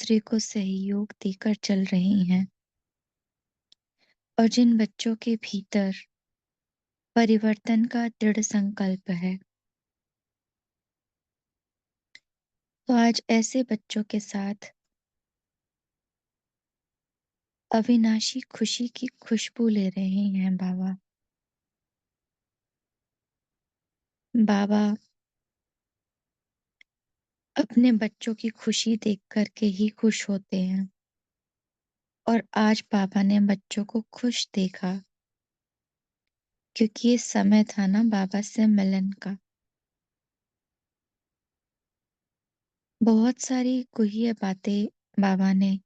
दूसरे को सहयोग देकर चल रही हैं और जिन बच्चों के भीतर परिवर्तन का दृढ़ संकल्प है, तो आज ऐसे बच्चों के साथ अविनाशी खुशी की खुशबू ले रहे हैं बाबा। बाबा अपने बच्चों की खुशी देख कर के ही खुश होते हैं और आज बाबा ने बच्चों को खुश देखा क्योंकि ये समय था ना बाबा से मिलन का। बहुत सारी गुह्य बातें बाबा ने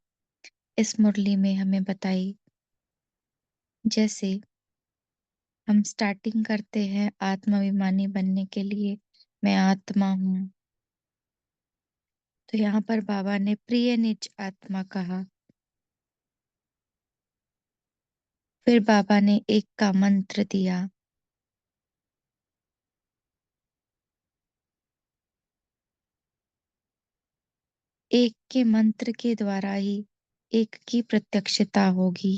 इस मुरली में हमें बताई। जैसे हम स्टार्टिंग करते हैं आत्माभिमानी बनने के लिए, मैं आत्मा हूँ। तो यहाँ पर बाबा ने प्रिय निज आत्मा कहा। फिर बाबा ने एक का मंत्र दिया। एक के मंत्र के द्वारा ही एक की प्रत्यक्षता होगी।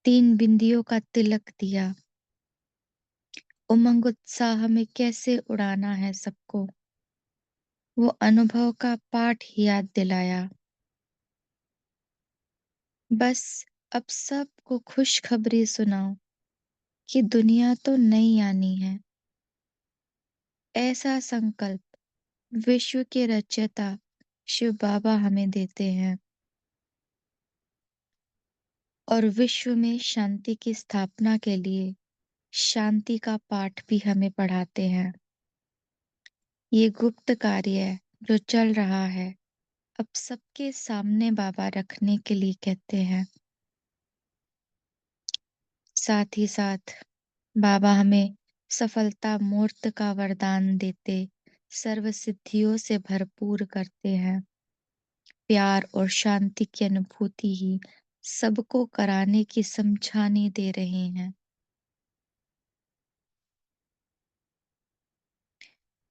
3 बिंदियों का तिलक दिया। उमंग उत्साह में कैसे उड़ाना है सबको, वो अनुभव का पाठ याद दिलाया। बस अब सबको खुशखबरी सुनाओ कि दुनिया तो नई आनी है। ऐसा संकल्प विश्व के रचयिता शिव बाबा हमें देते हैं और विश्व में शांति की स्थापना के लिए शांति का पाठ भी हमें पढ़ाते हैं। ये गुप्त कार्य है जो चल रहा है, अब सबके सामने बाबा रखने के लिए कहते हैं। साथ ही साथ बाबा हमें सफलता मूर्त का वरदान देते, सर्व सिद्धियों से भरपूर करते हैं। प्यार और शांति की अनुभूति ही सबको कराने की समझानी दे रहे हैं।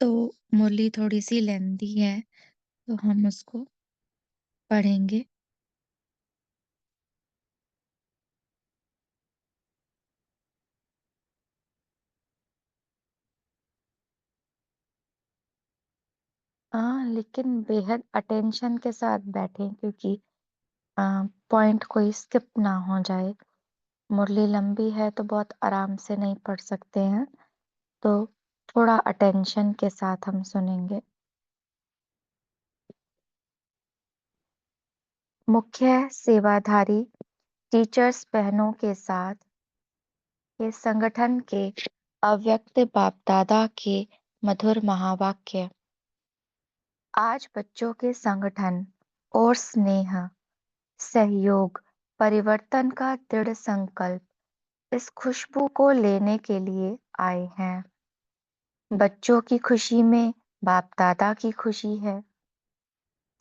तो मुरली थोड़ी सी लेंदी है, तो हम उसको पढ़ेंगे। हाँ, लेकिन बेहद अटेंशन के साथ बैठें क्योंकि पॉइंट कोई स्किप ना हो जाए। मुरली लंबी है तो बहुत आराम से नहीं पढ़ सकते हैं, तो थोड़ा अटेंशन के साथ हम सुनेंगे। मुख्य सेवाधारी टीचर्स बहनों के साथ ये संगठन के अव्यक्त बाप दादा के मधुर महावाक्य। आज बच्चों के संगठन और स्नेह, सहयोग, परिवर्तन का दृढ़ संकल्प इस खुशबू को लेने के लिए आए हैं। बच्चों की खुशी में बाप दादा की खुशी है।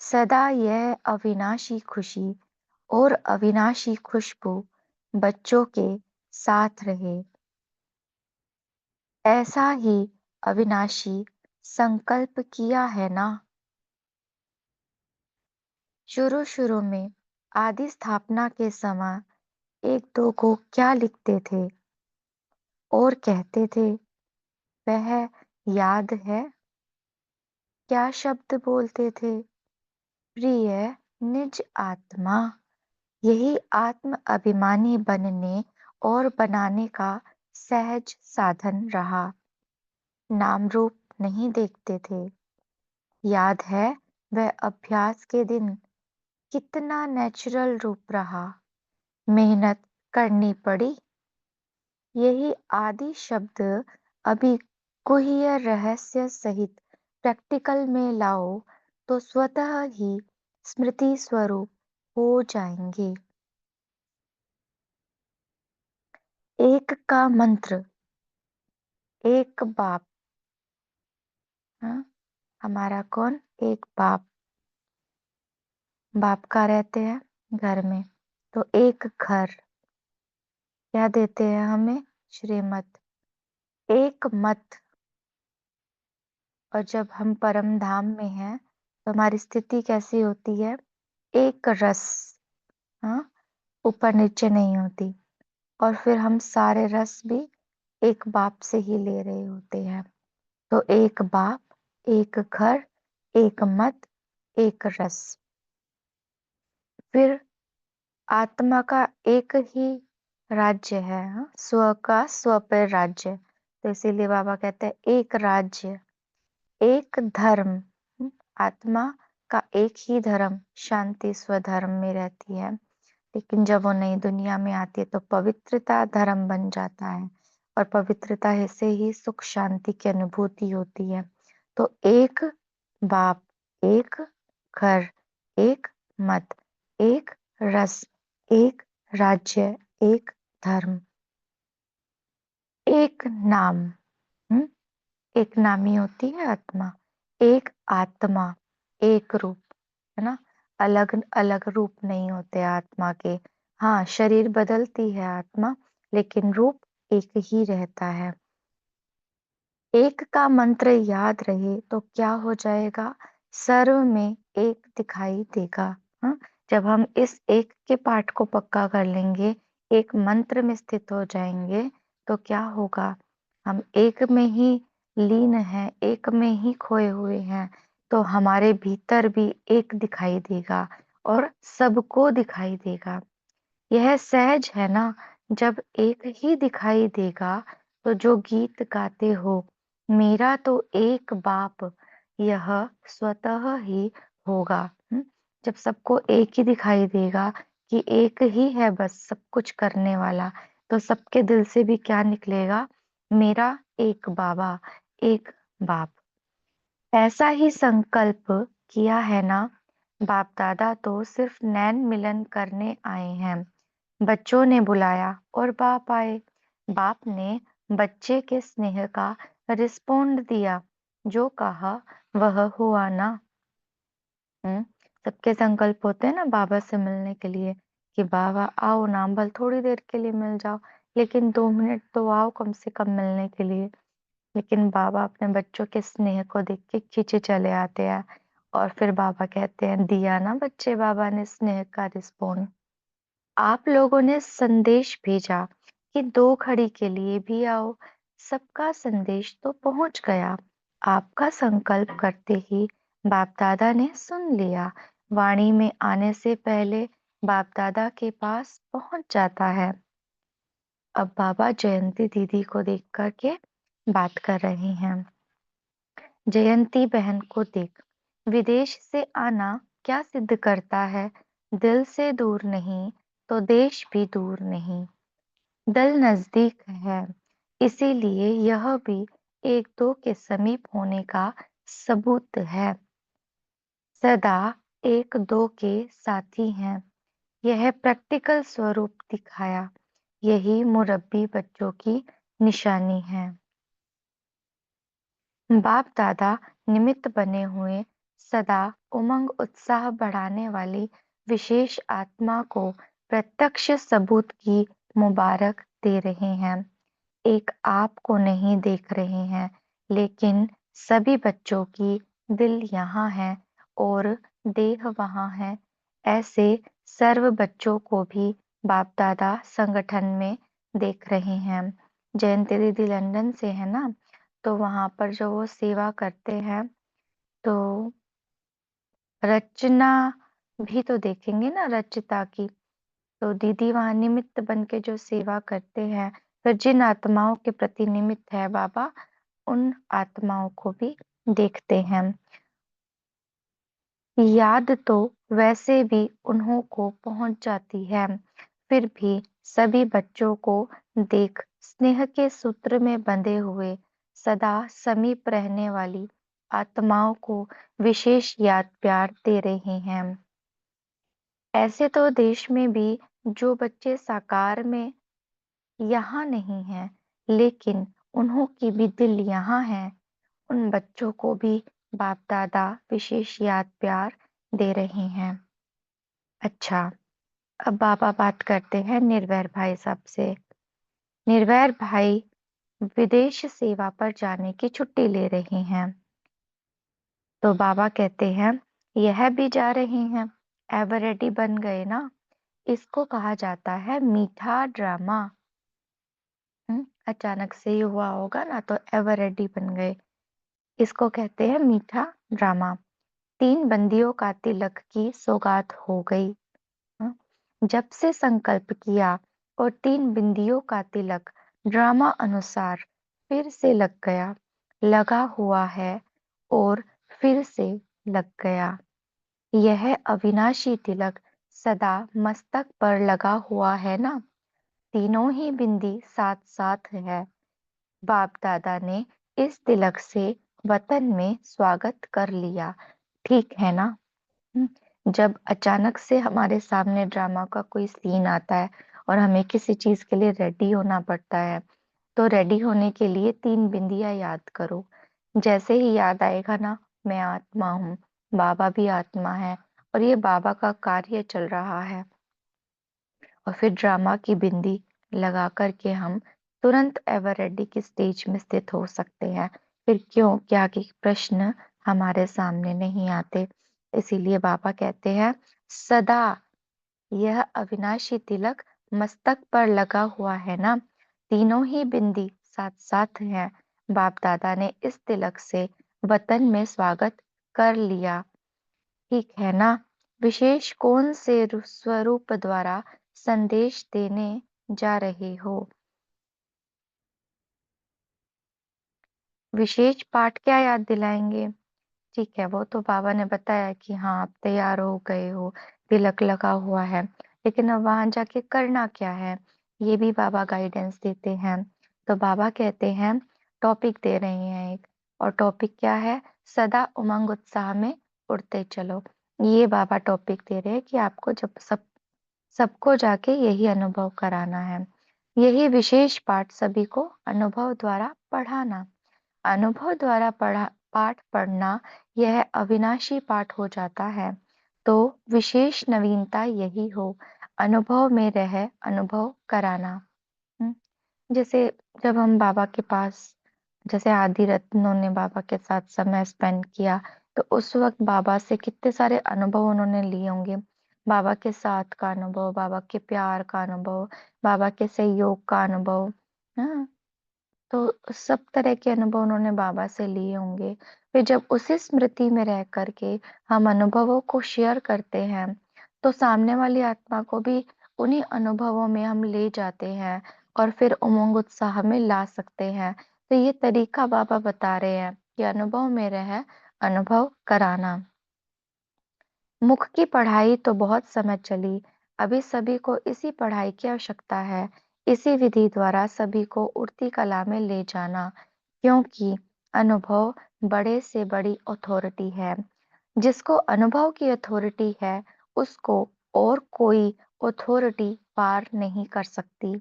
सदा यह अविनाशी खुशी और अविनाशी खुशबू बच्चों के साथ रहे। ऐसा ही अविनाशी संकल्प किया है ना। शुरू शुरू में आदि स्थापना के समय एक दो को क्या लिखते थे और कहते थे, वह याद है? क्या शब्द बोलते थे? प्रिय निज आत्मा। यही आत्म अभिमानी बनने और बनाने का सहज साधन रहा। नाम रूप नहीं देखते थे। याद है वह अभ्यास के दिन कितना नेचुरल रूप रहा। मेहनत करनी पड़ी। यही आदि शब्द अभी गुह्य रहस्य सहित प्रैक्टिकल में लाओ तो स्वतः ही स्मृति स्वरूप हो जाएंगे। एक का मंत्र, एक बाप। हाँ? हमारा कौन? एक बाप। बाप का रहते हैं घर में, तो एक घर क्या देते हैं हमें? श्रीमत। एक मत, और जब हम परम धाम में हैं तो हमारी स्थिति कैसी होती है? एक रस, हाँ, ऊपर नीचे नहीं होती। और फिर हम सारे रस भी एक बाप से ही ले रहे होते हैं। तो एक बाप, एक घर, एक मत, एक रस। फिर आत्मा का एक ही राज्य है, हाँ? स्व का स्व पर राज्य। तो इसीलिए बाबा कहते हैं एक राज्य, एक धर्म। आत्मा का एक ही धर्म, शांति स्वधर्म में रहती है। लेकिन जब वो नई दुनिया में आती है तो पवित्रता धर्म बन जाता है, और पवित्रता से ही सुख शांति की अनुभूति होती है। तो एक बाप, एक घर, एक मत, एक रस, एक राज्य, एक धर्म, एक नाम। हम्म, एक नामी होती है आत्मा, एक आत्मा, एक रूप, है ना? अलग अलग रूप नहीं होते आत्मा के। हाँ, शरीर बदलती है आत्मा, लेकिन रूप एक ही रहता है। एक का मंत्र याद रहे तो क्या हो जाएगा? सर्व में एक दिखाई देगा। हाँ, जब हम इस एक के पाठ को पक्का कर लेंगे, एक मंत्र में स्थित हो जाएंगे, तो क्या होगा? हम एक में ही लीन हैं, एक में ही खोए हुए हैं। तो हमारे भीतर भी एक दिखाई देगा और सबको दिखाई देगा। यह सहज है ना? जब एक ही दिखाई देगा, तो जो गीत गाते हो, मेरा तो एक बाप, यह स्वतः ही होगा। जब सबको एक ही दिखाई देगा कि एक ही है बस सब कुछ करने वाला, तो सबके दिल से भी क्या निकलेगा? मेरा एक बाबा, एक बाप। ऐसा ही संकल्प किया है ना? बाप दादा तो सिर्फ नैन मिलन करने आए हैं। बच्चों ने बुलाया और बाप आए। बाप ने बच्चे के स्नेह का रिस्पोंड दिया, जो कहा वह हुआ ना। हम्म, सबके संकल्प होते हैं ना बाबा से मिलने के लिए, कि बाबा आओ ना, बल थोड़ी देर के लिए मिल जाओ, लेकिन 2 मिनट तो आओ कम से कम मिलने के लिए। लेकिन बाबा अपने बच्चों के स्नेह को देख के खींचे चले आते हैं। और फिर बाबा कहते हैं, दिया ना बच्चे बाबा ने स्नेह का रिस्पॉन्ड। आप लोगों ने संदेश भेजा कि 2 घड़ी के लिए भी आओ। सबका संदेश तो पहुंच गया। आपका संकल्प करते ही बाप दादा ने सुन लिया। वाणी में आने से पहले बाप दादा के पास पहुंच जाता है। अब बाबा जयंती दीदी को देख कर के बात कर रहे हैं। जयंती बहन को देख, विदेश से आना क्या सिद्ध करता है? दिल से दूर नहीं तो देश भी दूर नहीं। दिल नजदीक है, इसीलिए यह भी 1-2 के समीप होने का सबूत है। सदा 1-2 के साथी हैं। यह प्रैक्टिकल स्वरूप दिखाया। यही मुरब्बी बच्चों की निशानी है। बाप दादा निमित्त बने हुए सदा उमंग उत्साह बढ़ाने वाली विशेष आत्मा को प्रत्यक्ष सबूत की मुबारक दे रहे हैं। एक आप को नहीं देख रहे हैं, लेकिन सभी बच्चों की दिल यहाँ है और देह वहाँ है। ऐसे सर्व बच्चों को भी बाप दादा संगठन में देख रहे हैं। जयंती दीदी लंदन से है ना, तो वहां पर जो वो सेवा करते हैं, तो रचना भी तो देखेंगे ना, रचिता की। तो दीदी वहां निमित्त बन के जो सेवा करते हैं, फिर जिन आत्माओं के प्रति निमित्त है बाबा, उन आत्माओं को भी देखते हैं। याद तो वैसे भी उन्हों को पहुंच जाती है, फिर भी सभी बच्चों को देख स्नेह के सूत्र में बंधे हुए सदा समीप रहने वाली आत्माओं को विशेष याद प्यार दे रहे हैं। ऐसे तो देश में भी जो बच्चे साकार में यहाँ नहीं है, लेकिन उन्हों की भी दिल यहाँ है, उन बच्चों को भी बाप दादा विशेष याद प्यार दे रहे हैं। अच्छा, अब बाबा बात करते हैं निर्वैर भाई साहब से। निर्वैर भाई विदेश सेवा पर जाने की छुट्टी ले रहे हैं। तो बाबा कहते हैं, यह भी जा रही हैं, एवर रेडी बन गए ना। इसको कहा जाता है मीठा ड्रामा। अचानक से ही हुआ होगा ना, तो एवर रेडी बन गए, इसको कहते हैं मीठा ड्रामा। 3 बंदियों का तिलक की सौगात हो गई। हम्म, जब से संकल्प किया और 3 बिंदियों का तिलक ड्रामा अनुसार फिर से लग गया, लगा हुआ है और फिर से लग गया। यह अविनाशी तिलक सदा मस्तक पर लगा हुआ है ना। तीनों ही बिंदी साथ साथ है। बाप दादा ने इस तिलक से वतन में स्वागत कर लिया। ठीक है ना। जब अचानक से हमारे सामने ड्रामा का कोई सीन आता है और हमें किसी चीज के लिए रेडी होना पड़ता है, तो रेडी होने के लिए 3 बिंदियां याद करो। जैसे ही याद आएगा ना, मैं आत्मा हूँ, बाबा भी आत्मा है और ये बाबा का कार्य चल रहा है, और फिर ड्रामा की बिंदी लगा करके हम तुरंत एवर रेडी की स्टेज में स्थित हो सकते हैं। फिर क्यों क्या के प्रश्न हमारे सामने नहीं आते। इसीलिए बाबा कहते हैं सदा यह अविनाशी तिलक मस्तक पर लगा हुआ है ना। तीनों ही बिंदी साथ साथ हैं। बाप दादा ने इस तिलक से वतन में स्वागत कर लिया। ठीक है ना। विशेष कौन से स्वरूप द्वारा संदेश देने जा रहे हो। विशेष पाठ क्या याद दिलाएंगे। ठीक है, वो तो बाबा ने बताया कि हाँ आप तैयार हो गए हो, तिलक लगा हुआ है, लेकिन अब वहां जाके करना क्या है, ये भी बाबा गाइडेंस देते हैं। तो बाबा कहते हैं, टॉपिक दे रहे हैं एक, और टॉपिक क्या है, सदा उमंग उत्साह में उड़ते चलो। ये बाबा टॉपिक दे रहे हैं कि आपको जब सबको जाके यही अनुभव कराना है। यही विशेष पाठ सभी को अनुभव द्वारा पढ़ाना। अनुभव द्वारा पढ़ा पाठ पढ़ना यह अविनाशी पाठ हो जाता है। तो विशेष नवीनता यही हो, अनुभव में रह अनुभव कराना। हम्म, जैसे जब हम बाबा के पास, जैसे आदि रत्नों ने बाबा के साथ समय स्पेंड किया, तो उस वक्त बाबा से कितने सारे अनुभव उन्होंने लिए होंगे। बाबा के साथ का अनुभव, बाबा के प्यार का अनुभव, बाबा के सहयोग का अनुभव। हाँ, तो सब तरह के अनुभव उन्होंने बाबा से लिए होंगे। फिर जब उसी स्मृति में रह करके हम अनुभवों को शेयर करते हैं, तो सामने वाली आत्मा को भी उन्हीं अनुभवों में हम ले जाते हैं और फिर उमंग उत्साह में ला सकते हैं। तो ये तरीका बाबा बता रहे हैं कि अनुभव में रह अनुभव कराना। मुख की पढ़ाई तो बहुत समय चली, अभी सभी को इसी पढ़ाई की आवश्यकता है। इसी विधि द्वारा सभी को उड़ती कला में ले जाना, क्योंकि अनुभव बड़े से बड़ी अथॉरिटी है। जिसको अनुभव की अथॉरिटी है, उसको और कोई अथॉरिटी पार नहीं कर सकती।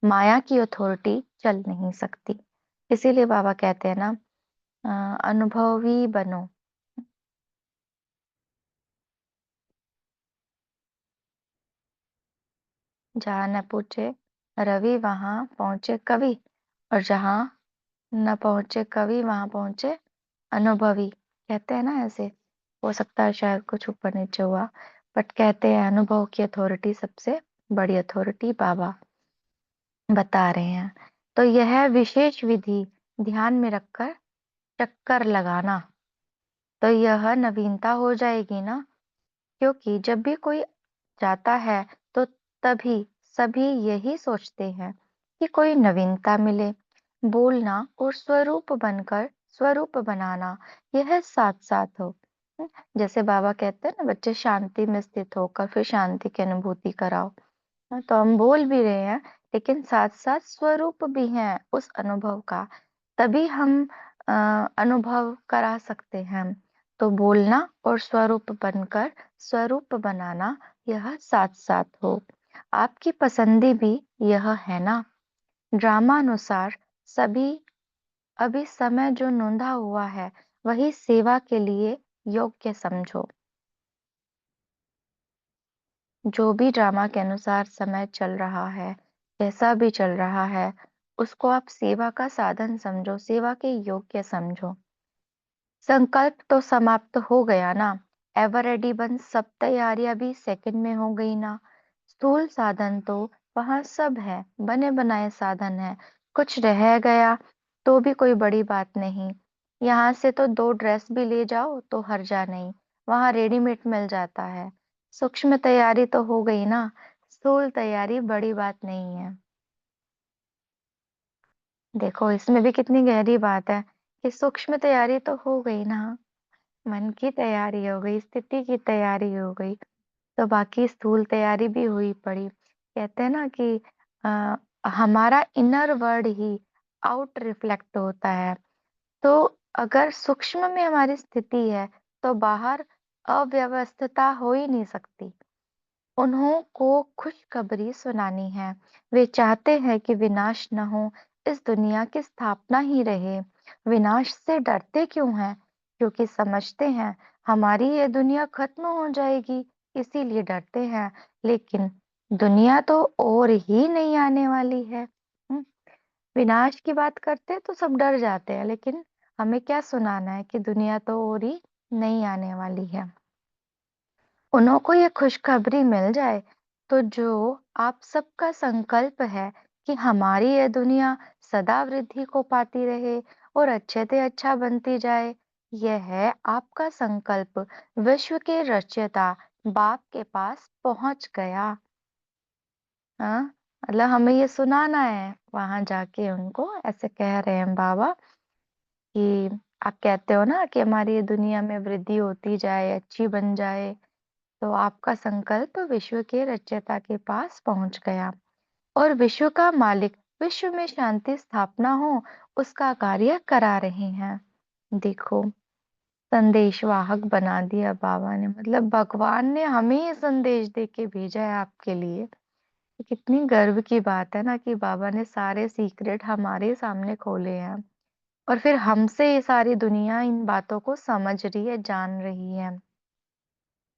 माया की अथॉरिटी चल नहीं सकती। इसीलिए बाबा कहते हैं ना, अनुभवी बनो। जहाँ न पूछे रवि वहां पहुंचे कवि, और जहाँ न पहुंचे कवि वहां पहुंचे अनुभवी। कहते हैं ना ऐसे। हो सकता है शायद कुछ ऊपर नीचे हुआ, बट कहते हैं अनुभव की अथॉरिटी सबसे बड़ी अथॉरिटी बाबा बता रहे हैं। तो यह विशेष विधि ध्यान में रखकर चक्कर लगाना, तो यह नवीनता हो जाएगी ना। क्योंकि जब भी कोई जाता है, तो तभी सभी यही सोचते हैं कि कोई नवीनता मिले। बोलना और स्वरूप बनकर स्वरूप बनाना, यह साथ साथ हो। जैसे बाबा कहते हैं ना, बच्चे शांति में स्थित होकर फिर शांति की अनुभूति कराओ। तो हम बोल भी रहे हैं, लेकिन साथ साथ स्वरूप भी है उस अनुभव का, तभी हम अ, अनुभव करा सकते हैं। तो बोलना और स्वरूप बनकर स्वरूप बनाना, यह साथ साथ हो। आपकी पसंदी भी यह है ना। ड्रामानुसार सभी अभी समय जो नोंधा हुआ है, वही सेवा के लिए योग्य समझो। जो भी ड्रामा के अनुसार समय चल रहा है, जैसा भी चल रहा है, उसको आप सेवा का साधन समझो, सेवा के योग्य समझो। संकल्प तो समाप्त हो गया ना। एवर रेडी बन सब तैयारियां भी सेकंड में हो गई ना। स्थूल साधन तो वहां सब है, बने बनाए साधन है। कुछ रह गया तो भी कोई बड़ी बात नहीं। यहाँ से तो 2 ड्रेस भी ले जाओ तो हर्जा नहीं, वहां रेडीमेड मिल जाता है। सूक्ष्म तैयारी तो हो गई ना, स्थूल तैयारी बड़ी बात नहीं है। देखो इसमें भी कितनी गहरी बात है कि सूक्ष्म तैयारी तो हो गई ना, मन की तैयारी हो गई, स्थिति की तैयारी हो गई, तो बाकी स्थूल तैयारी भी हुई पड़ी। कहते हैं ना कि आ, हमारा इनर वर्ड ही आउट रिफ्लेक्ट होता है। तो अगर सूक्ष्म में हमारी स्थिति है तो बाहर अव्यवस्थितता हो ही नहीं सकती। उन्हों को खुशखबरी सुनानी है। वे चाहते हैं कि विनाश न हो, इस दुनिया की स्थापना ही रहे। विनाश से डरते क्यों हैं? क्योंकि समझते हैं हमारी ये दुनिया खत्म हो जाएगी, इसीलिए डरते हैं। लेकिन दुनिया तो और ही नहीं आने वाली है। विनाश की बात करते हैं तो सब डर जाते हैं, लेकिन हमें क्या सुनाना है कि दुनिया तो और ही नहीं आने वाली है। उन्हों को ये खुशखबरी मिल जाए तो जो आप सबका संकल्प है कि हमारी ये दुनिया सदा वृद्धि को पाती रहे और अच्छे से अच्छा बनती जाए, यह है आपका संकल्प विश्व के रचयिता बाप के पास पहुंच गया। हाँ, मतलब हमें ये सुनाना है वहां जाके, उनको ऐसे कह रहे हैं बाबा कि आप कहते हो ना कि हमारी ये दुनिया में वृद्धि होती जाए, अच्छी बन जाए, तो आपका संकल्प विश्व के रचयिता के पास पहुंच गया और विश्व का मालिक विश्व में शांति स्थापना हो उसका कार्य करा रहे हैं। देखो, संदेशवाहक बना दिया बाबा ने, मतलब भगवान ने हमें ये संदेश दे के भेजा है आपके लिए। कितनी गर्व की बात है ना कि बाबा ने सारे सीक्रेट हमारे सामने खोले हैं और फिर हमसे ये सारी दुनिया इन बातों को समझ रही है, जान रही है।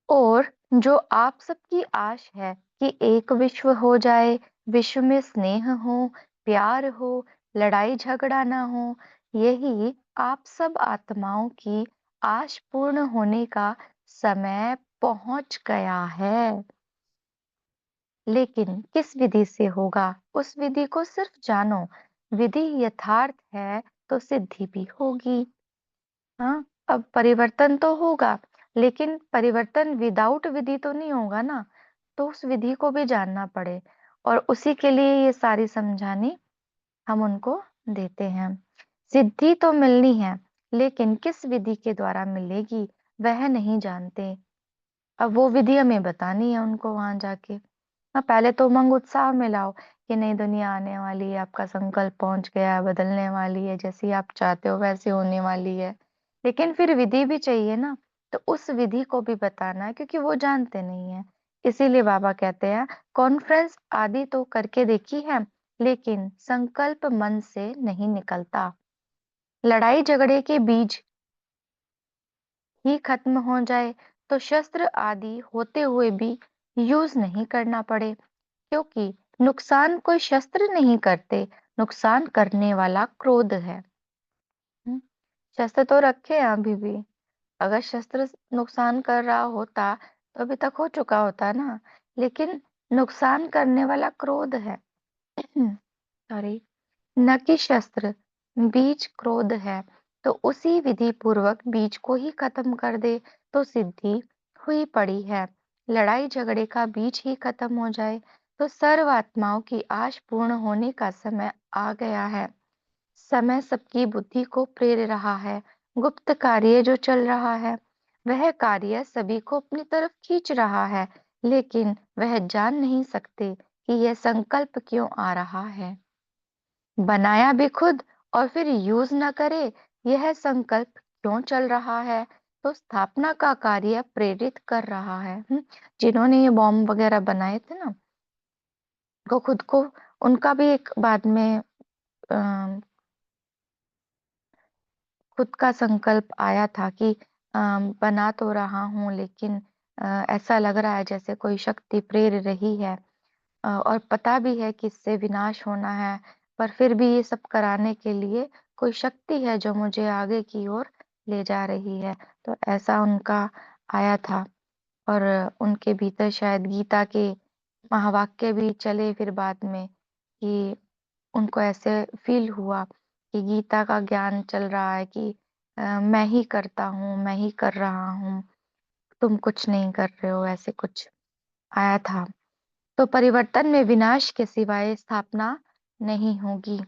और जो आप सबकी आश है कि एक विश्व हो जाए, विश्व में स्नेह हो, प्यार हो, लड़ाई झगड़ा ना हो, यही आप सब आत्माओं की आश पूर्ण होने का समय पहुंच गया है। लेकिन किस विधि से होगा, उस विधि को सिर्फ जानो। विधि यथार्थ है तो सिद्धि भी होगी। हाँ, अब परिवर्तन तो होगा, लेकिन परिवर्तन विदाउट विधि तो नहीं होगा ना। तो उस विधि को भी जानना पड़े और उसी के लिए ये सारी समझानी हम उनको देते हैं। सिद्धि तो मिलनी है, लेकिन किस विधि के द्वारा मिलेगी वह नहीं जानते। अब वो विधि हमें बतानी है उनको वहां जाके। हाँ, पहले तो उमंग उत्साह में लाओ कि नई दुनिया आने वाली है, आपका संकल्प पहुंच गया है, बदलने वाली है, जैसी आप चाहते हो वैसे होने वाली है। लेकिन फिर विधि भी चाहिए ना, तो उस विधि को भी बताना है क्योंकि वो जानते नहीं है। इसीलिए बाबा कहते हैं कॉन्फ्रेंस आदि तो करके देखी है, लेकिन संकल्प मन से नहीं निकलता। लड़ाई झगड़े के बीज ही खत्म हो जाए तो शस्त्र आदि होते हुए भी यूज नहीं करना पड़े, क्योंकि नुकसान कोई शस्त्र नहीं करते, नुकसान करने वाला क्रोध है। हम्म, शस्त्र तो रखे हैं अभी भी। अगर शस्त्र नुकसान कर रहा होता तो अभी तक हो चुका होता ना। लेकिन नुकसान करने वाला क्रोध है। सॉरी, न कि शस्त्र। बीज क्रोध है, तो उसी विधि पूर्वक बीज को ही खत्म कर दे तो सिद्धि हुई पड़ी है। लड़ाई झगड़े का बीज ही खत्म हो जाए तो सर्व आत्माओं की आश पूर्ण होने का समय आ गया है। समय सबकी बुद्धि को प्रेर रहा है। गुप्त कार्य जो चल रहा है वह कार्य सभी को अपनी तरफ खींच रहा है, लेकिन वह जान नहीं सकते कि यह संकल्प क्यों आ रहा है। बनाया भी खुद और फिर यूज न करे, यह संकल्प क्यों चल रहा है? तो स्थापना का कार्य प्रेरित कर रहा है। जिन्होंने ये बॉम्ब वगैरह बनाए थे ना, वो खुद को, उनका भी एक बाद में खुद का संकल्प आया था कि बना तो रहा हूं, लेकिन ऐसा लग रहा है जैसे कोई शक्ति प्रेर रही है और पता भी है कि इससे विनाश होना है, पर फिर भी ये सब कराने के लिए कोई शक्ति है जो मुझे आगे की ओर ले जा रही है। तो ऐसा उनका आया था और उनके भीतर शायद गीता के महावाक्य भी चले फिर बाद में कि उनको ऐसे फील हुआ कि गीता का ज्ञान चल रहा है कि मैं ही करता हूँ, मैं ही कर रहा हूँ, तुम कुछ नहीं कर रहे हो, ऐसे कुछ आया था। तो परिवर्तन में विनाश के सिवाय स्थापना नहीं होगी।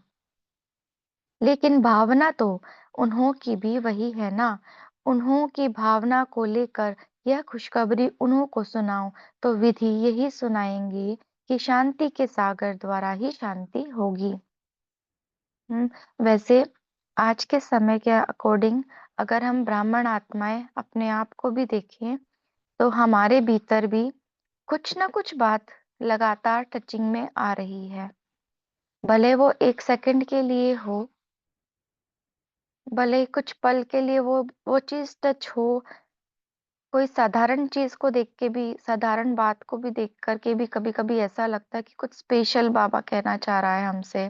लेकिन भावना तो उन्हों की भी वही है ना। उन्हों की भावना को लेकर यह खुशखबरी उन्हों को सुनाओ तो विधि यही सुनाएंगे कि शांति के सागर द्वारा ही शांति होगी। वैसे आज के समय के अकॉर्डिंग अगर हम ब्राह्मण आत्माएं अपने आप को भी देखें तो हमारे भीतर भी कुछ ना कुछ बात लगातार टचिंग में आ रही है। भले वो 1 सेकंड के लिए हो, भले ही कुछ पल के लिए वो चीज टच हो, कोई साधारण चीज को देख के भी, साधारण बात को भी देख करके भी कभी कभी ऐसा लगता है कि कुछ स्पेशल बाबा कहना चाह रहा है हमसे,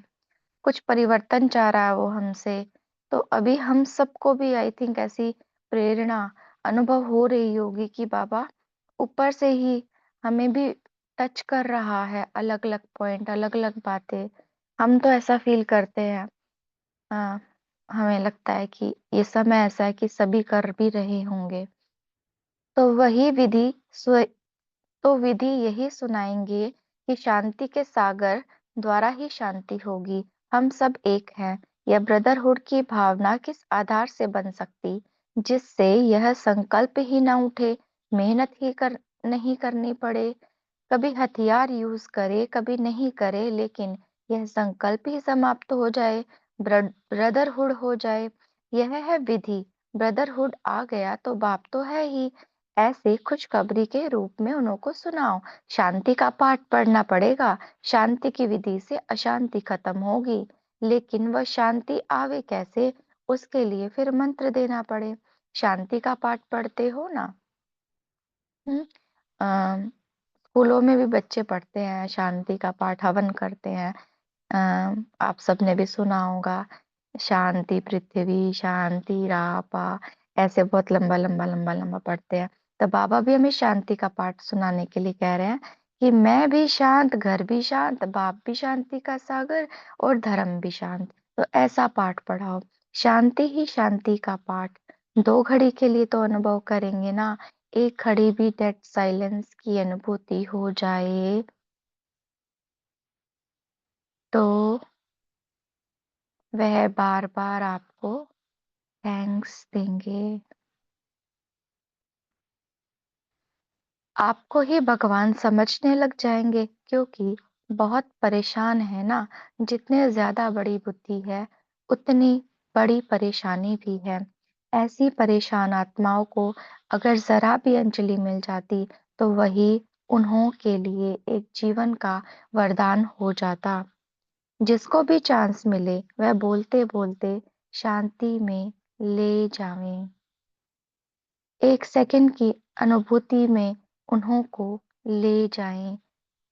कुछ परिवर्तन चाह रहा है वो हमसे। तो अभी हम सबको भी आई थिंक ऐसी प्रेरणा अनुभव हो रही होगी कि बाबा ऊपर से ही हमें भी टच कर रहा है, अलग अलग पॉइंट, अलग अलग बातें। हम तो ऐसा फील करते हैं। हाँ, हमें लगता है कि ये समय ऐसा है कि सभी कर भी रहे होंगे। तो वही विधि तो विधि यही सुनाएंगे कि शांति के सागर द्वारा ही शांति होगी। हम सब एक हैं। यह ब्रदरहुड की भावना किस आधार से बन सकती, जिससे यह संकल्प ही ना उठे, मेहनत ही नहीं करनी पड़े, कभी हथियार यूज करे कभी नहीं करे, लेकिन यह संकल्प ही समाप्त हो जाए, ब्रदरहुड हो जाए। यह है विधि। ब्रदरहुड आ गया तो बाप तो है ही। ऐसे खुशखबरी के रूप में उनको सुनाओ। शांति का पाठ पढ़ना पड़ेगा। शांति की विधि से अशांति खत्म होगी। लेकिन वह शांति आवे कैसे, उसके लिए फिर मंत्र देना पड़े। शांति का पाठ पढ़ते हो ना। हम्म, अम, स्कूलों में भी बच्चे पढ़ते हैं, शांति का पाठ हवन करते हैं। आप सबने भी सुना होगा, शांति पृथ्वी शांति रापा, ऐसे बहुत लंबा लंबा लंबा लंबा पढ़ते हैं। तो बाबा भी हमें शांति का पाठ सुनाने के लिए कह रहे हैं कि मैं भी शांत, घर भी शांत, बाप भी शांति का सागर और धर्म भी शांत। तो ऐसा पाठ पढ़ाओ, शांति ही शांति का पाठ। 2 घड़ी के लिए तो अनुभव करेंगे ना। 1 घड़ी भी डेड साइलेंस की अनुभूति हो जाए तो वह बार बार आपको थैंक्स देंगे। आपको ही भगवान समझने लग जाएंगे, क्योंकि बहुत परेशान है ना। जितने ज्यादा बड़ी बुद्धि है उतनी बड़ी परेशानी भी है। ऐसी परेशान आत्माओं को अगर जरा भी अंजलि मिल जाती तो वही उन्हों के लिए एक जीवन का वरदान हो जाता। जिसको भी चांस मिले वह बोलते बोलते शांति में ले जावे। 1 सेकंड की अनुभूति में उन्हों को ले जाएं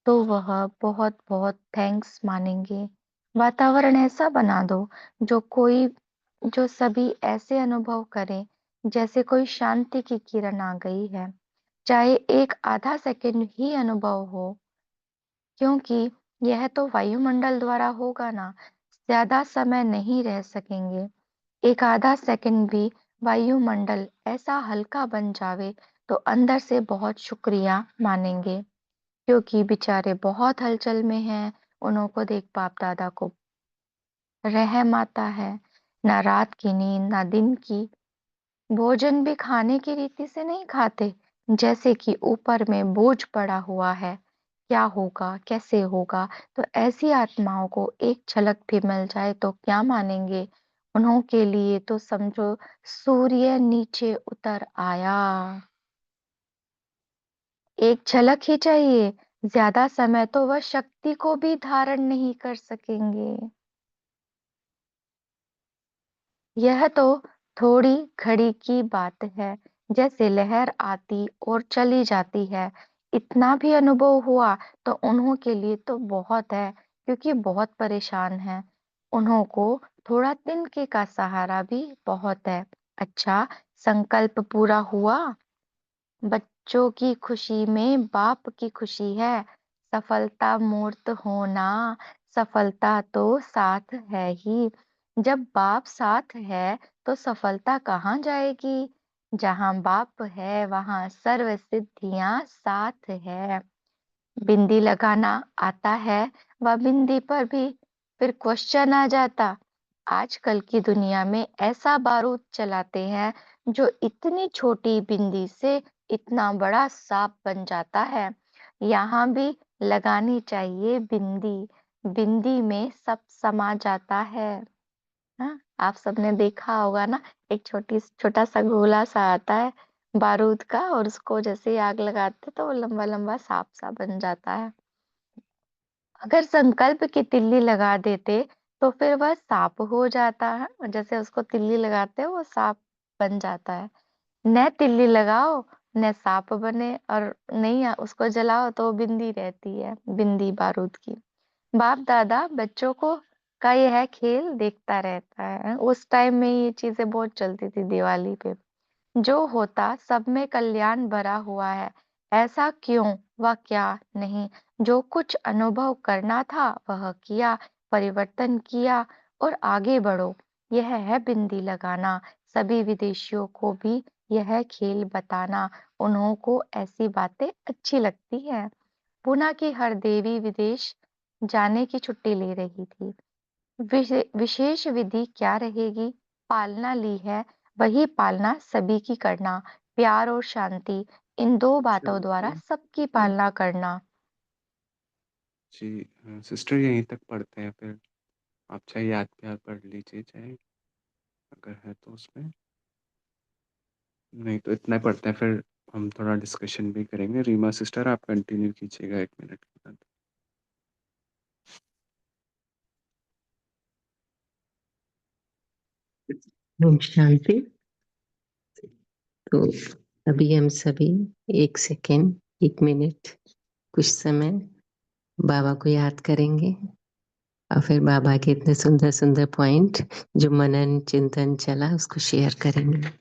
तो वह बहुत बहुत थैंक्स मानेंगे। वातावरण ऐसा बना दो जो सभी ऐसे अनुभव करें जैसे कोई शांति की किरण आ गई है। चाहे एक आधा सेकंड ही अनुभव हो, क्योंकि यह तो वायुमंडल द्वारा होगा ना। ज्यादा समय नहीं रह सकेंगे। एक आधा सेकंड भी वायुमंडल ऐसा हल्का बन जावे तो अंदर से बहुत शुक्रिया मानेंगे, क्योंकि बेचारे बहुत हलचल में हैं। उन्हों को देख बाप दादा को रहम आता है। ना रात की नींद ना दिन की। भोजन भी खाने की रीति से नहीं खाते, जैसे कि ऊपर में बोझ पड़ा हुआ है, क्या होगा कैसे होगा। तो ऐसी आत्माओं को एक झलक भी मिल जाए तो क्या मानेंगे। उन्हों के लिए तो समझो सूर्य नीचे उतर आया। एक झलक ही चाहिए, ज्यादा समय तो वह शक्ति को भी धारण नहीं कर सकेंगे। यह तो थोड़ी घड़ी की बात है, जैसे लहर आती और चली जाती है। इतना भी अनुभव हुआ तो उन्हों के लिए तो बहुत है, क्योंकि बहुत परेशान है। उन्हों को थोड़ा तिनके का सहारा भी बहुत है। अच्छा, संकल्प पूरा हुआ। बच्चों की खुशी में बाप की खुशी है। सफलता मूर्त होना, सफलता तो साथ है ही। जब बाप साथ है तो सफलता कहाँ जाएगी? जहाँ बाप है वहाँ सर्व सिद्धियां साथ है। बिंदी लगाना आता है, वह बिंदी पर भी फिर क्वेश्चन आ जाता। आजकल की दुनिया में ऐसा बारूद चलाते हैं जो इतनी छोटी बिंदी से इतना बड़ा सांप बन जाता है। यहाँ भी लगानी चाहिए बिंदी, बिंदी में सब समा जाता है। हाँ, आप सबने देखा होगा ना, एक छोटा सा गोला सा आता है बारूद का, और उसको जैसे ही आग लगाते तो वो लंबा लंबा सांप सा बन जाता है। अगर संकल्प की तिल्ली लगा देते तो फिर वह सांप हो जाता है, और जैसे उसको तिल्ली लगाते हैं वो सांप बन जाता है। न तिल्ली लगाओ न सांप बने, और नहीं उसको जलाओ तो वो बिंदी रहती है, बिंदी बारूद की। बाप दादा बच्चों को का यह खेल देखता रहता है। उस टाइम में ये चीजें बहुत चलती थी दिवाली पे। जो होता सब में कल्याण भरा हुआ है, ऐसा क्यों व क्या नहीं। जो कुछ अनुभव करना था वह किया, परिवर्तन किया और आगे बढ़ो। यह है बिंदी लगाना। सभी विदेशियों को भी यह खेल बताना। उन्हों को ऐसी बातें अच्छी लगती है। पूना की हर देवी विदेश जाने की छुट्टी ले रही थी। विशेष विधि क्या रहेगी? पालना ली है, वही पालना सभी की करना। प्यार और शांति, इन दो बातों द्वारा शांति। सबकी पालना करना। जी सिस्टर यहीं तक पढ़ते हैं फिर। आप चाहे याद प्यार पढ़ लीजिए, चाहे अगर है तो उसमें, नहीं तो इतना ही पढ़ते हैं फिर। हम थोड़ा डिस्कशन भी करेंगे। रीमा सिस्टर आप कंटिन्यू कीजिएगा 1 मिनट के बाद। ओम शांति। तो अभी हम सभी 1 सेकेंड, 1 मिनट, कुछ समय बाबा को याद करेंगे, और फिर बाबा के इतने सुंदर सुंदर पॉइंट जो मनन चिंतन चला उसको शेयर करेंगे।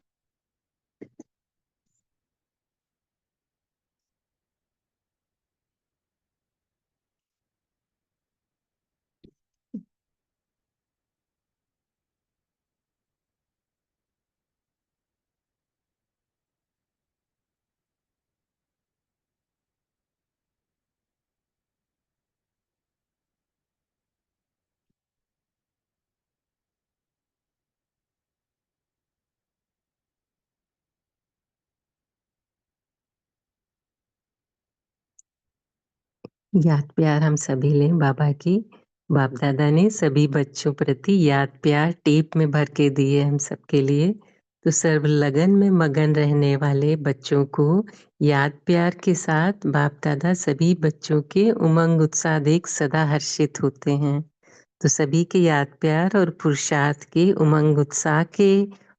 याद प्यार हम सभी लें बाबा की। बाप दादा ने सभी बच्चों प्रति याद प्यार टेप में भर के दिए हम सबके लिए। तो सर्व लगन में मगन रहने वाले बच्चों को याद प्यार के साथ बाप दादा सभी बच्चों के उमंग उत्साह देख सदा हर्षित होते हैं। तो सभी के याद प्यार और पुरुषार्थ के उमंग उत्साह के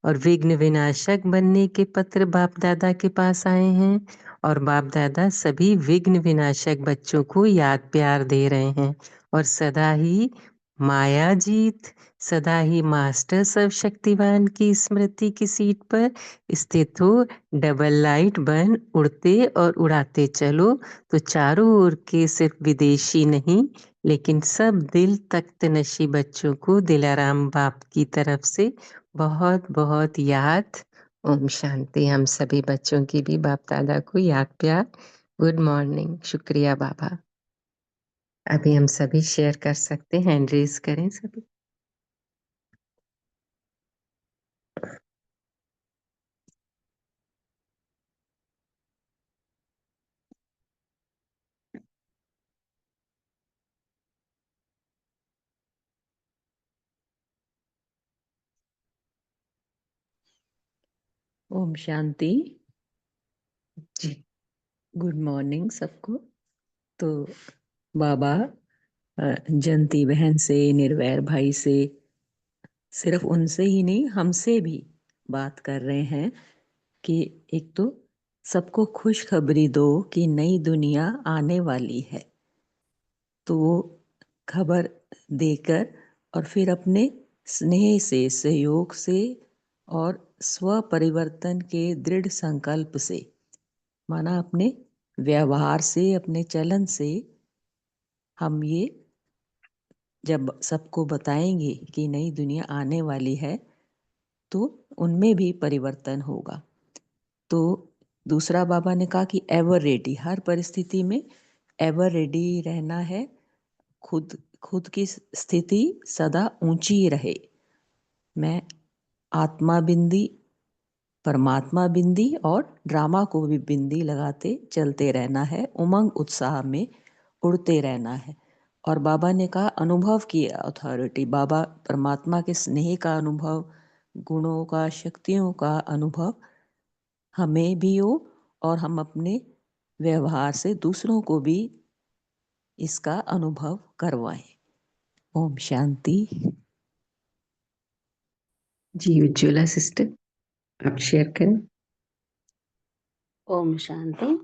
और विघ्न विनाशक बनने के पत्र बाप दादा के पास आए हैं, और बाप दादा सभी विघ्न विनाशक बच्चों को याद प्यार दे रहे हैं। और सदा ही माया जीत, सदा ही मास्टर सर्वशक्तिवान की स्मृति की सीट पर स्थित हो, डबल लाइट बन उड़ते और उड़ाते चलो। तो चारों ओर के सिर्फ विदेशी नहीं, लेकिन सब दिल तख्त नशी बच्चों को दिलाराम बाप की तरफ से बहुत बहुत याद। ओम शांति। हम सभी बच्चों की भी बाप दादा को याद प्यार। Good morning. शुक्रिया बाबा। अभी हम सभी शेयर कर सकते हैं, हैंड रेज करें सभी। ओम शांति। जी। गुड मॉर्निंग सबको। तो बाबा जंती बहन से, निर्वैर भाई से, सिर्फ उनसे ही नहीं हमसे भी बात कर रहे हैं कि एक तो सबको खुशखबरी दो कि नई दुनिया आने वाली है। तो वो खबर देकर और फिर अपने स्नेह से, सहयोग से और स्व परिवर्तन के दृढ़ संकल्प से माना अपने व्यवहार से, अपने चलन से हम ये जब सबको बताएंगे कि नई दुनिया आने वाली है, तो उनमें भी परिवर्तन होगा। तो दूसरा बाबा ने कहा कि एवर रेडी, हर परिस्थिति में एवर रेडी रहना है। खुद की स्थिति सदा ऊंची रहे। मैं आत्मा बिंदी, परमात्मा बिंदी और ड्रामा को भी बिंदी लगाते चलते रहना है। उमंग उत्साह में उड़ते रहना है। और बाबा ने कहा अनुभव की अथॉरिटी, बाबा परमात्मा के स्नेह का अनुभव, गुणों का, शक्तियों का अनुभव हमें भी हो और हम अपने व्यवहार से दूसरों को भी इसका अनुभव करवाएं। ओम शांति। जी उज्ज्वला सिस्टर आप शेयर करें। ओम शांति।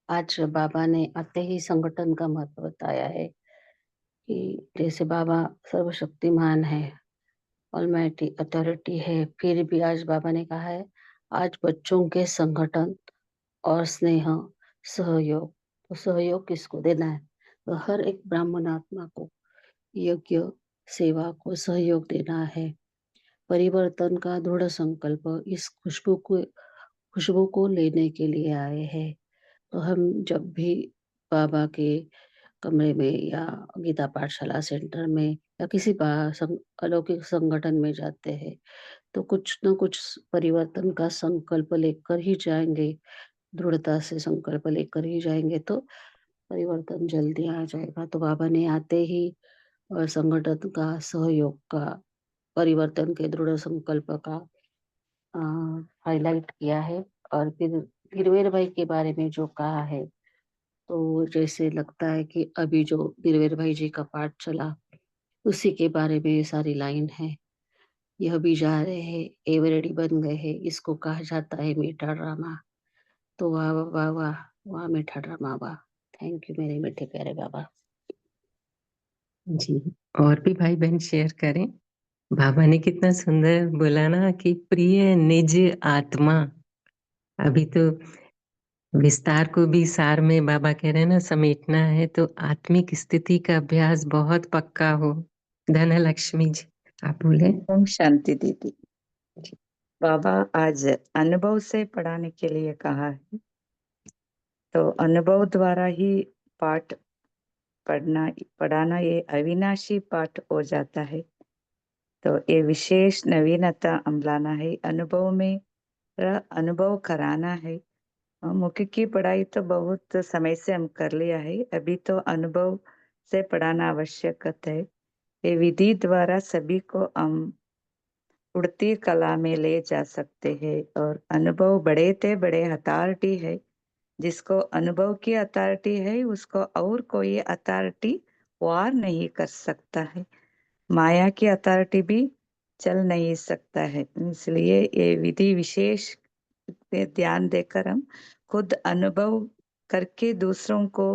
आज बाबा ने आते ही संगठन का महत्व बताया है कि जैसे बाबा सर्वशक्तिमान है, ऑलमाइटी अथॉरिटी है, फिर भी आज बाबा ने कहा है आज बच्चों के संगठन और स्नेह, सहयोग। तो सहयोग किसको देना है? तो हर एक ब्राह्मण आत्मा को यज्ञ सेवा को सहयोग देना है। परिवर्तन का दृढ़ संकल्प इस खुशबू को लेने के लिए आए हैं। तो हम जब भी बाबा के कमरे में या गीता पाठशाला सेंटर में या किसी अलौकिक संगठन में जाते हैं तो कुछ न कुछ परिवर्तन का संकल्प लेकर ही जाएंगे, दृढ़ता से संकल्प लेकर ही जाएंगे तो परिवर्तन जल्दी आ जाएगा। तो बाबा ने आते ही संगठन का, सहयोग का, परिवर्तन के दृढ़ संकल्प का हाईलाइट किया है। और फिर वीरवेर भाई के बारे में जो कहा है, तो जैसे लगता है कि अभी जो वीरवेर भाई जी का पाठ चला उसी के बारे में ये सारी लाइन है। यह भी जा रहे हैं, एवरेडी बन गए हैं, इसको कहा जाता है मीठा ड्रामा। तो वाह वाह वाह वाह वाह मीठा ड्रामा वाह। थैंक यू मेरे मीठे प्यारे बाबा। जी और भी भाई बहन शेयर करें। बाबा ने कितना सुंदर बोला ना कि प्रिय निज आत्मा। अभी तो विस्तार को भी सार में बाबा कह रहे हैं ना समेटना है, तो आत्मिक स्थिति का अभ्यास बहुत पक्का हो। धनलक्ष्मी जी आप बोले। ओम शांति दीदी। बाबा आज अनुभव से पढ़ाने के लिए कहा है, तो अनुभव द्वारा ही पाठ पढ़ाना ये अविनाशी पाठ हो जाता है। तो ये विशेष नवीनता लाना है, अनुभव में अनुभव कराना है। मुख्य की पढ़ाई तो बहुत समय से हम कर लिया है, अभी तो अनुभव से पढ़ाना आवश्यक है। ये विधि द्वारा सभी को हम उड़ती कला में ले जा सकते हैं। और अनुभव बड़े थे बड़े अथॉरिटी है, जिसको अनुभव की अथॉरिटी है उसको और कोई अथॉरिटी वार नहीं कर सकता है। माया की अथॉरिटी भी चल नहीं सकता है। इसलिए ये विधि विशेष पे ध्यान देकर हम खुद अनुभव करके दूसरों को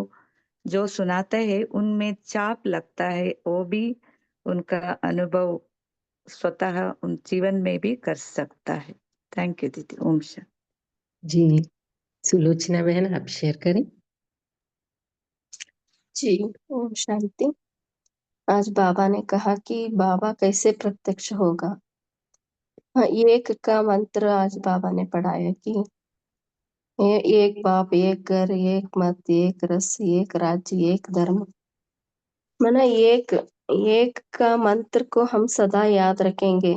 जो सुनाते हैं उनमें चाप लगता है, वो भी उनका अनुभव स्वतः उन जीवन में भी कर सकता है। थैंक यू दीदी। ओम शांति। जी सुलोचना बहन आप शेयर करें। जी ओम शांति। आज बाबा ने कहा कि बाबा कैसे प्रत्यक्ष होगा। हाँ, एक का मंत्र आज बाबा ने पढ़ाया कि एक बाप, एक घर, एक मत, एक रस, एक राज्य, एक धर्म। माना एक का मंत्र को हम सदा याद रखेंगे।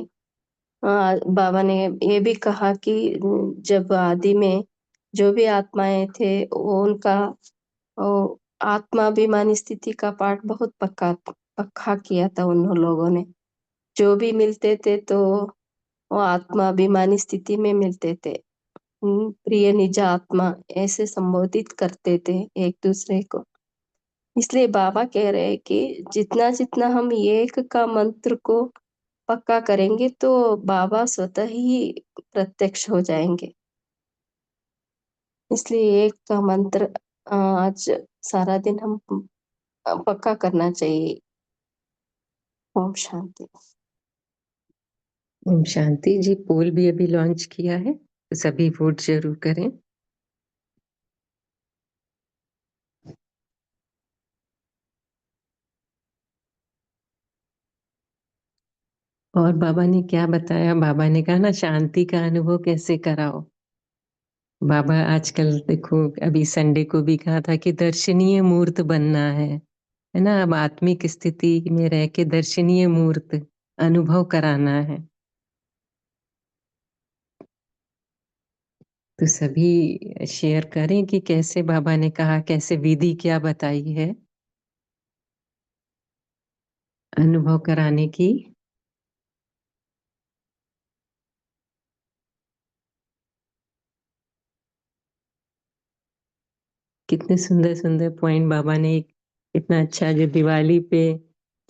बाबा ने ये भी कहा कि जब आदि में जो भी आत्माएं थे वो उनका आत्माभिमानी स्थिति का पाठ बहुत पक्का किया था। उन लोगों ने जो भी मिलते थे तो वो आत्माभिमानी स्थिति में मिलते थे। प्रिय निज आत्मा ऐसे संबोधित करते थे एक दूसरे को। इसलिए बाबा कह रहे हैं कि जितना जितना हम एक का मंत्र को पक्का करेंगे तो बाबा स्वतः ही प्रत्यक्ष हो जाएंगे। इसलिए एक का मंत्र आज सारा दिन हम पक्का करना चाहिए। ओम शांति। ओम शांति जी पोल भी अभी लॉन्च किया है, तो सभी वोट जरूर करें। और बाबा ने क्या बताया? बाबा ने कहा ना शांति का अनुभव कैसे कराओ। बाबा आजकल देखो, अभी संडे को भी कहा था कि दर्शनीय मूर्त बनना है ना। अब आत्मिक स्थिति में रह के दर्शनीय मूर्त अनुभव कराना है। तो सभी शेयर करें कि कैसे बाबा ने कहा, कैसे विधि क्या बताई है अनुभव कराने की। कितने सुंदर सुंदर पॉइंट बाबा ने, इतना अच्छा जो दिवाली पे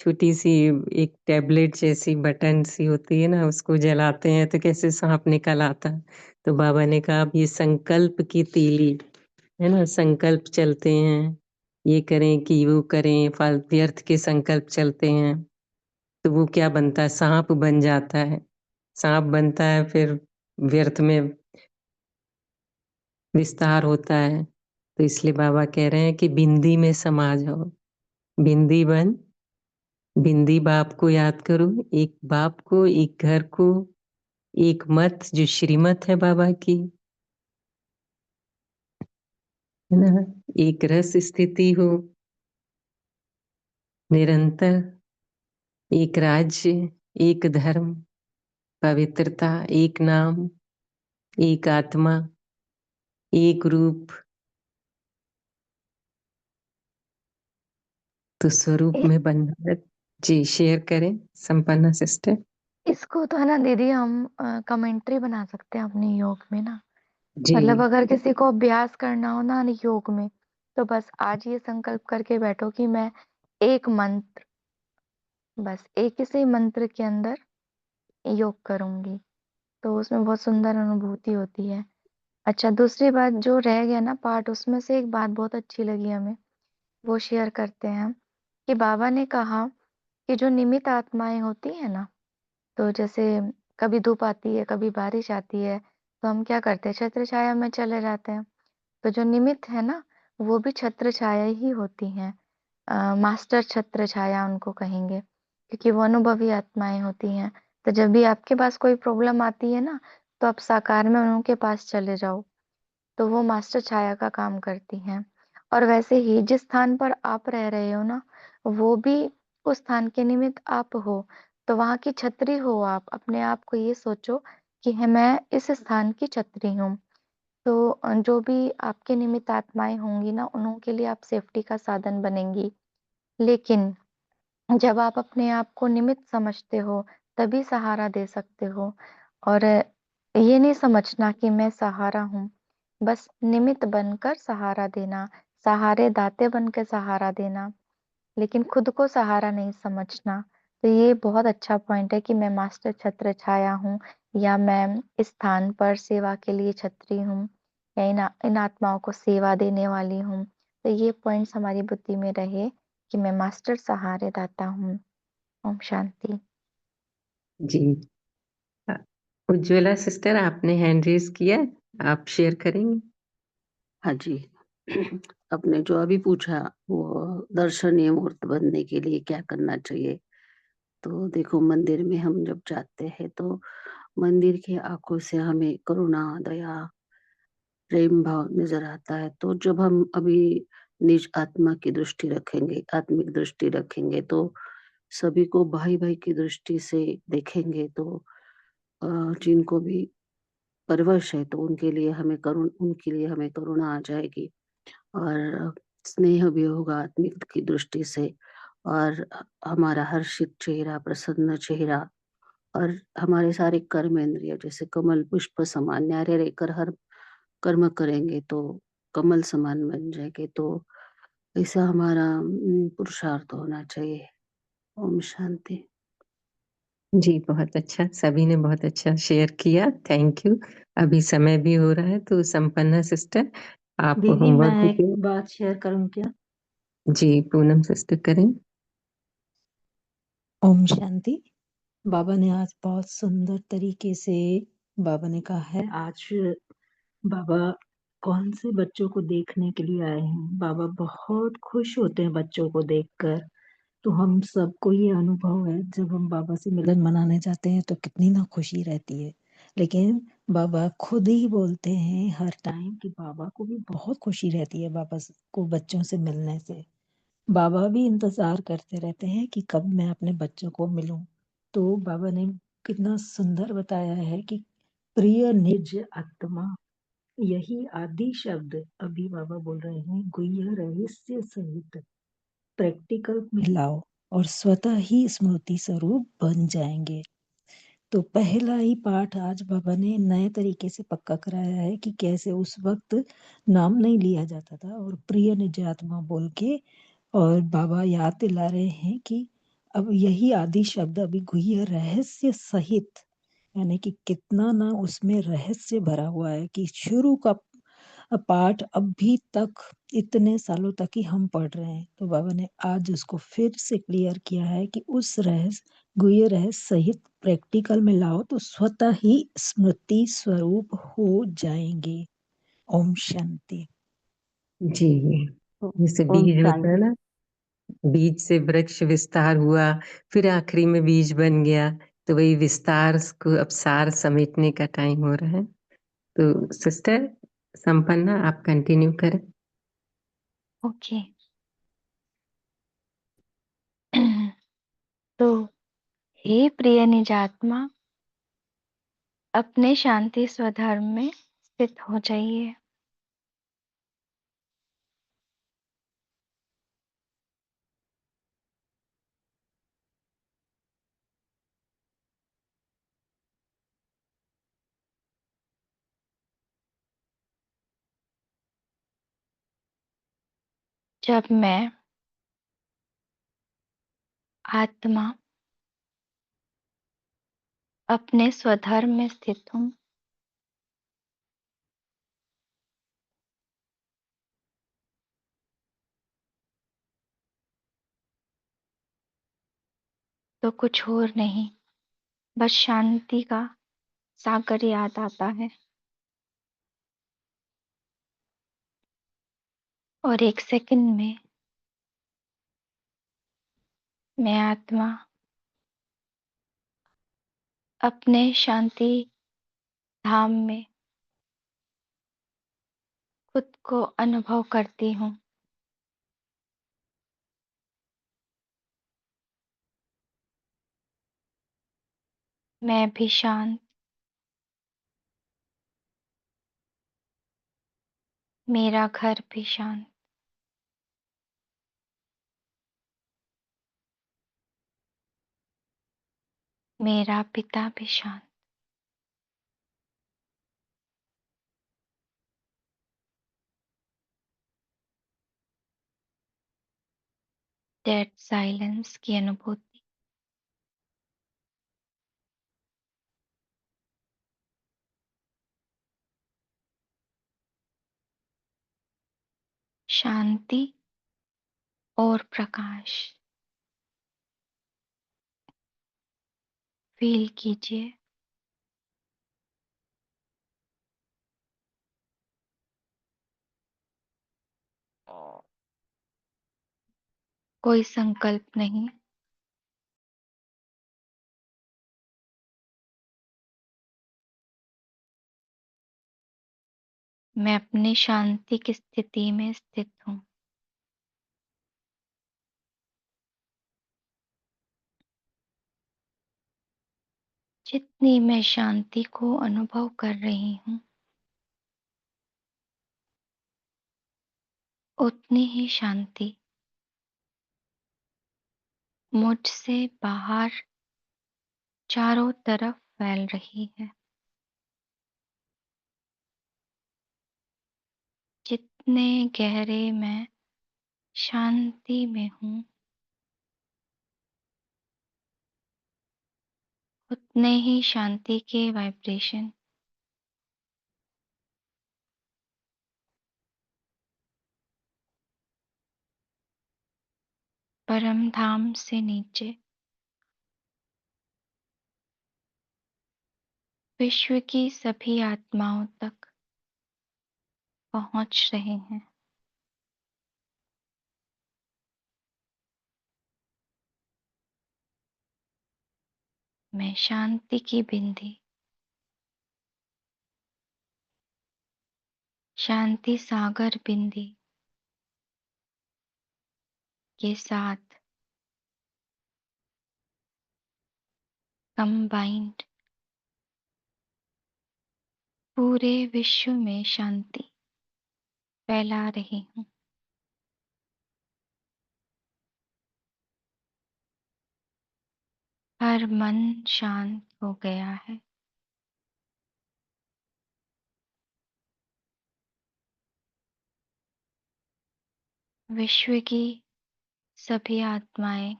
छोटी सी एक टैबलेट जैसी बटन सी होती है ना, उसको जलाते हैं तो कैसे सांप निकल आता। तो बाबा ने कहा अब ये संकल्प की तीली है ना, संकल्प चलते हैं, ये करें कि वो करें, व्यर्थ के संकल्प चलते हैं तो वो क्या बनता है? सांप बन जाता है। सांप बनता है, फिर व्यर्थ में विस्तार होता है। तो इसलिए बाबा कह रहे हैं कि बिंदी में समा जाओ, बिंदी बन, बिंदी बाप को याद करो, एक बाप को, एक घर को, एक मत जो श्रीमत है बाबा की, है ना। एक रस स्थिति हो निरंतर, एक राज्य, एक धर्म, पवित्रता, एक नाम, एक आत्मा, एक रूप। तो स्वरूप ए- में बनना। जी शेयर करें संपन्ना सिस्टर। इसको तो है ना दीदी, हम कमेंट्री बना सकते हैं अपने योग में ना। जी मतलब अगर किसी को अभ्यास करना हो ना योग में, तो बस आज ये संकल्प करके बैठो कि मैं एक मंत्र, बस एक ही से मंत्र के अंदर योग करूंगी, तो उसमें बहुत सुंदर अनुभूति होती है। अच्छा, दूसरी बात जो रह गया ना पार्ट, उसमें से एक बात बहुत अच्छी लगी हमें, वो शेयर करते हैं कि बाबा ने कहा कि जो निमित्त आत्माएं होती है ना, तो जैसे कभी धूप आती है, कभी बारिश आती है, तो हम क्या करते हैं, छत्र छाया में चले जाते हैं। तो जो निमित्त है ना, वो भी छत्र छाया ही होती हैं। मास्टर छत्र छाया उनको कहेंगे, क्योंकि वो अनुभवी आत्माएं होती हैं। तो जब भी आपके पास कोई प्रॉब्लम आती है ना, तो आप साकार में उनके पास चले जाओ, तो वो मास्टर छाया का काम करती हैं। और वैसे ही जिस स्थान पर आप रह रहे हो ना, वो भी उस स्थान के निमित्त आप हो। तो वहां की छतरी हो आप, अपने आप को ये सोचो कि है मैं इस स्थान की छतरी हूँ। तो जो भी आपके निमित्त आत्माएं होंगी ना, उनके लिए आप सेफ्टी का साधन बनेंगी। लेकिन जब आप अपने आप को निमित्त समझते हो, तभी सहारा दे सकते हो। और ये नहीं समझना कि मैं सहारा हूँ, बस निमित्त बनकर सहारा देना, सहारे दाते बनकर सहारा देना, लेकिन खुद को सहारा नहीं समझना। तो ये बहुत अच्छा पॉइंट है कि मैं मास्टर छत्र छाया हूँ, या मैं इस स्थान पर सेवा के लिए छत्री हूँ, या इन आत्माओं को सेवा देने वाली हूँ। तो ये पॉइंट्स हमारी बुद्धि में रहे कि मैं मास्टर सहारे दाता हूँ। ओम शांति। जी। उज्ज्वला सिस्टर आपने हैंड रेज किया, आप शेयर करेंगे? हाँ जी। आपने जो अभी पूछा, वो दर्शनीय मूर्त बनने के लिए क्या करना चाहिए। तो देखो, मंदिर में हम जब जाते हैं तो मंदिर की आंखों से हमें करुणा, दया, प्रेम भाव नजर आता है। तो जब हम अभी निज आत्मा की दृष्टि रखेंगे, आत्मिक दृष्टि रखेंगे, तो सभी को भाई भाई की दृष्टि से देखेंगे, तो जिनको भी परवश है, तो उनके लिए हमें करुणा आ जाएगी, और स्नेह भी होगा आत्मिक की दृष्टि से, और हमारा हर्षित चेहरा, प्रसन्न चेहरा, और हमारे सारे कर्मेंद्रिय जैसे कमल पुष्प समान न्यारे रहकर हर कर्म करेंगे, तो कमल समान बन जाएंगे। तो ऐसा हमारा पुरुषार्थ होना चाहिए। ओम शांति। जी बहुत अच्छा, सभी ने बहुत अच्छा शेयर किया, थैंक यू। अभी समय भी हो रहा है, तो संपन्ना सिस्टर आप दीदी होमवर्क मैं भी एक करें। बात शेयर करूं क्या? जी पूनम सिस्टर करें। ओम शांति। बाबा ने आज बहुत सुंदर तरीके से बाबा ने कहा है, आज बाबा कौन से बच्चों को देखने के लिए आए हैं। बाबा बहुत खुश होते हैं बच्चों को देखकर, तो हम सबको ये अनुभव है, जब हम बाबा से मिलन मनाने जाते हैं तो कितनी ना खुशी रहती है। लेकिन बाबा खुद ही बोलते हैं हर टाइम कि बाबा को भी बहुत खुशी रहती है को बच्चों से मिलने से। बाबा भी इंतजार करते रहते हैं कि कब मैं अपने बच्चों को मिलूं। तो बाबा ने कितना सुंदर बताया है कि प्रिय निज आत्मा, यही आदि शब्द अभी बाबा बोल रहे हैं, गुह्य रहस्य सहित प्रैक्टिकल में लाओ और स्वतः ही स्मृति स्वरूप बन जाएंगे। तो पहला ही पाठ आज बाबा ने नए तरीके से पक्का कराया है कि कैसे उस वक्त नाम नहीं लिया जाता था और प्रिय निज आत्मा बोल के, और बाबा याद दिला रहे हैं कि अब यही आदि शब्द अभी गुह्य रहस्य सहित, यानी कि कितना ना उसमें रहस्य भरा हुआ है कि शुरू का पाठ अभी तक इतने सालों तक ही हम पढ़ रहे हैं। तो बाबा ने आज उसको फिर से क्लियर किया है कि उस रहस्य गुह्य रहस्य सहित प्रैक्टिकल में लाओ तो स्वतः ही स्मृति स्वरूप हो जाएंगे। ओम शांति। जी, जैसे ओम बीज होता है शांति। ना, बीज से वृक्ष विस्तार हुआ, फिर आखिरी में बीज बन गया, तो वही विस्तार को अब सार समेटने का टाइम हो रहा है। तो सिस्टर संपन्ना, आप कंटिन्यू करें। ओके। तो हे प्रिय निजात्मा, अपने शांति स्वधर्म में स्थित हो जाइए। जब मैं आत्मा अपने स्वधर्म में स्थित हूँ, तो कुछ और नहीं, बस शांति का सागर याद आता है और एक सेकंड में मैं आत्मा अपने शांति धाम में खुद को अनुभव करती हूँ। मैं भी शांत, मेरा घर भी शांत, मेरा पिता भी शांत। डेड साइलेंस की अनुभूति, शांति और प्रकाश फील कीजिए। कोई संकल्प नहीं, मैं अपनी शांति की स्थिति में स्थित हूँ। जितनी मैं शांति को अनुभव कर रही हूँ, उतनी ही शांति मुझसे बाहर चारों तरफ फैल रही है। जितने गहरे मैं शांति में हूँ, उतने ही शांति के वाइब्रेशन परम धाम से नीचे विश्व की सभी आत्माओं तक पहुंच रहे हैं। मैं शांति की बिंदी, शांति सागर बिंदी के साथ कंबाइंड पूरे विश्व में शांति फैला रही हूँ। हर मन शांत हो गया है। विश्व की सभी आत्माएं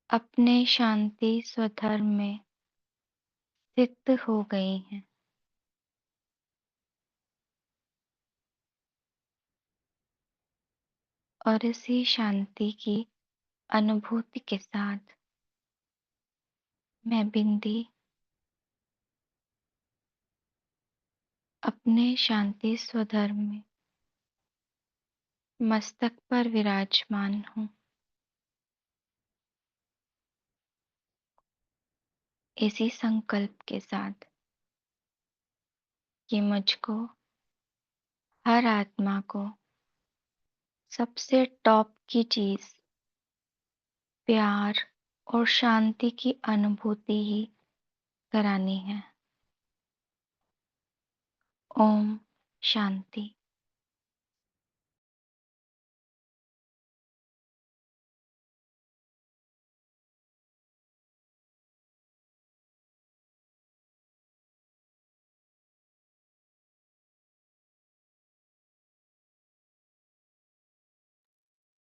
अपने शांति स्वधर्म में स्थित हो गई हैं। और इसी शांति की अनुभूति के साथ मैं बिंदी अपने शांति स्वधर्म में मस्तक पर विराजमान हूँ। इसी संकल्प के साथ कि मुझको, हर आत्मा को सबसे टॉप की चीज प्यार और शांति की अनुभूति ही करानी है। ओम शांति।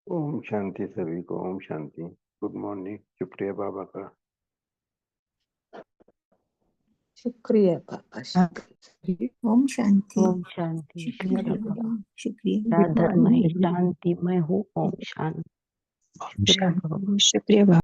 ओम शांति सभी को। ओम शांति। Good morning. शुक्रिया बाबा का। शुक्रिया पापा, शुक्रिया। ओम शांति। ओम शांति। शुक्रिया शुक्रिया बाबा, बाबा। शुक्रिया। राधा मैं शांतिमय हूँ। ओम शांति। शुक्रिया बाबा। शुक्रिया बाबा।